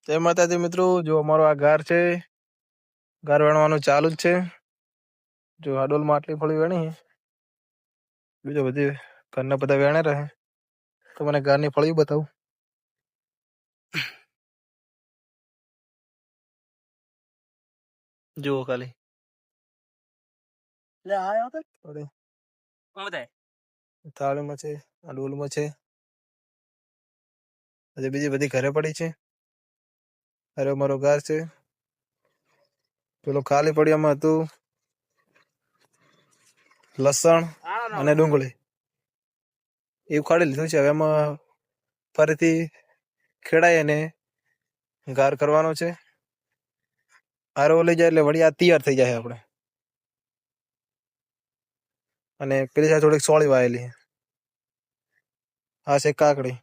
જય માતાજી મિત્રો, જો અમારો આ ગાર છે, ગાર વેણવાનું ચાલુ જ છે. જો આ ડોલમાં આટલી ફળી વેણી, બીજો બધી ઘરના બધા વેણે રહે. તો મને ગારની ફળી બતાવું. જુઓ ખાલી થાળીમાં છે, આ ડોલમાં છે, હજી બીજી બધી ઘરે પડી છે. અરે મારો ગાર છે, પેલો ખાલી પડિયામાં હતું લસણ અને ડુંગળી, એ ઉખાડી લીધું છે. હવે એમાં ફરીથી ખેડાઈ અને ગાર કરવાનો છે. આરો લઈ જાય એટલે વળી આ તૈયાર થઈ જાય આપણે. અને પેલી સાથે થોડીક સોળી વાયેલી, આ છે કાકડી.